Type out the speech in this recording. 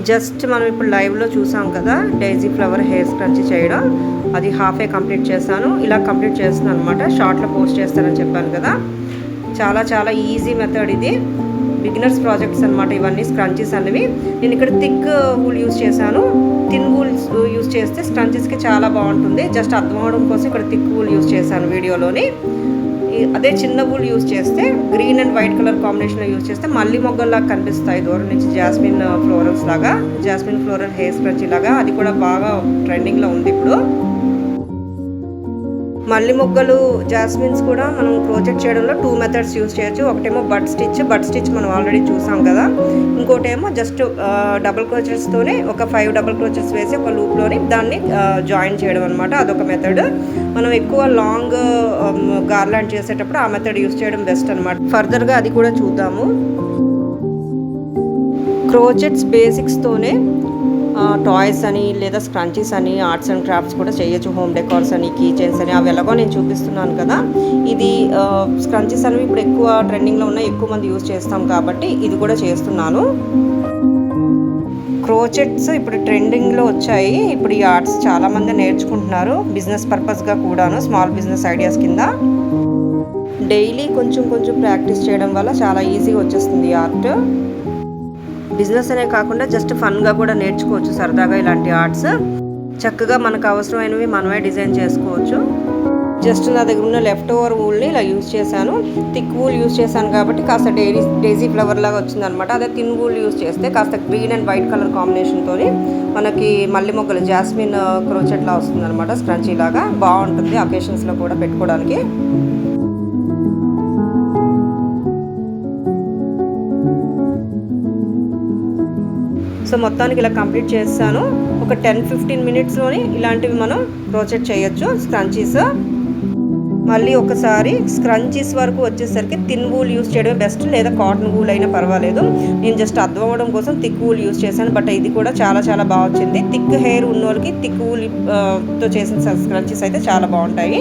Just మనం ఇప్పుడు లైవ్లో చూసాం కదా డైజీ ఫ్లవర్ హెయిర్ స్క్రంచీ చేయడం, అది హాఫే కంప్లీట్ చేశాను. ఇలా కంప్లీట్ చేస్తున్నాను అనమాట. షార్ట్లో పోస్ట్ చేస్తానని చెప్పాను కదా. చాలా చాలా ఈజీ మెథడ్ ఇది, బిగినర్స్ ప్రాజెక్ట్స్ అనమాట ఇవన్నీ స్క్రంచీస్ అనేవి. నేను ఇక్కడ థిక్ వూల్ యూజ్ చేశాను. థిన్ వూల్ యూజ్ చేస్తే స్క్రంచీస్కి చాలా బాగుంటుంది. జస్ట్ అర్థం అవడం కోసం ఇక్కడ థిక్ వూల్ యూజ్ చేశాను వీడియోలోని. అదే చిన్న వూల్ యూజ్ చేస్తే గ్రీన్ అండ్ వైట్ కలర్ కాంబినేషన్లో యూజ్ చేస్తే మల్లి మొగ్గల్లాగా కనిపిస్తాయి దూరం నుంచి, జాస్మిన్ ఫ్లోరల్స్ లాగా, జాస్మిన్ ఫ్లోరల్ హెయిర్ స్క్రంచీ లాగా. అది కూడా బాగా ట్రెండింగ్లో ఉంది ఇప్పుడు. మల్లి మొగ్గలు జాస్మిన్స్ కూడా మనం క్రోచెట్ చేయడంలో 2 మెథడ్స్ యూజ్ చేయొచ్చు. ఒకటేమో బడ్ స్టిచ్ మనం ఆల్రెడీ చూసాం కదా. ఇంకోటేమో జస్ట్ డబుల్ క్రోచెట్స్తోనే ఒక 5 డబుల్ క్రోచెట్స్ వేసి ఒక లూప్లోని దాన్ని జాయిన్ చేయడం అనమాట. అదొక మెథడ్. మనం ఎక్కువ లాంగ్ గార్లాండ్ చేసేటప్పుడు ఆ మెథడ్ యూజ్ చేయడం బెస్ట్ అనమాట. ఫర్దర్గా అది కూడా చూద్దాము. క్రోచెట్స్ బేసిక్స్తోనే టాయ్స్ అని లేదా స్క్రంచీస్ అని ఆర్ట్స్ అండ్ క్రాఫ్ట్స్ కూడా చేయొచ్చు. హోమ్ డెకార్స్ అని, కీ చైన్స్ అని, అవి ఎలాగో నేను చూపిస్తున్నాను కదా. ఇది స్క్రంచీస్ అనేవి ఇప్పుడు ఎక్కువ ట్రెండింగ్లో ఉన్నాయి, ఎక్కువ మంది యూజ్ చేస్తాం కాబట్టి ఇది కూడా చేస్తున్నాను. క్రోచెట్స్ ఇప్పుడు ట్రెండింగ్లో వచ్చాయి. ఇప్పుడు ఈ ఆర్ట్స్ చాలామంది నేర్చుకుంటున్నారు బిజినెస్ పర్పస్గా కూడాను, స్మాల్ బిజినెస్ ఐడియాస్ కింద. డైలీ కొంచెం కొంచెం ప్రాక్టీస్ చేయడం వల్ల చాలా ఈజీగా వచ్చేస్తుంది ఈ ఆర్ట్. బిజినెస్ అనే కాకుండా జస్ట్ ఫన్గా కూడా నేర్చుకోవచ్చు సరదాగా ఇలాంటి ఆర్ట్స్. చక్కగా మనకు అవసరమైనవి మనమే డిజైన్ చేసుకోవచ్చు. జస్ట్ నా దగ్గర ఉన్న లెఫ్ట్ ఓవర్ వూల్ని ఇలా యూజ్ చేశాను. థిక్ వూల్ యూజ్ చేశాను కాబట్టి కాస్త డైజీ ఫ్లవర్ లాగా వచ్చిందనమాట. అదే థిన్ వూల్ యూజ్ చేస్తే కాస్త గ్రీన్ అండ్ వైట్ కలర్ కాంబినేషన్తో మనకి మల్లి మొగ్గలు జాస్మిన్ క్రోచెట్లా వస్తుందన్నమాట. స్క్రంచీ లాగా బాగుంటుంది అకేషన్స్లో కూడా పెట్టుకోవడానికి. సో మొత్తానికి ఇలా కంప్లీట్ చేస్తాను. ఒక 10-15 మినిట్స్లోని ఇలాంటివి మనం క్రోచెట్ చేయొచ్చు స్క్రంచీస్. మళ్ళీ ఒకసారి స్క్రంచీస్ వరకు వచ్చేసరికి థిన్ వూల్ యూజ్ చేయడమే బెస్ట్, లేదా కాటన్ వూల్ అయినా పర్వాలేదు. నేను జస్ట్ అర్థం అవ్వడం కోసం థిక్ వూల్ యూజ్ చేశాను, బట్ ఇది కూడా చాలా చాలా బాగా వచ్చింది. థిక్ హెయిర్ ఉన్న వాళ్ళకి థిక్ వూల్ తో చేసిన స్క్రంచీస్ అయితే చాలా బాగుంటాయి.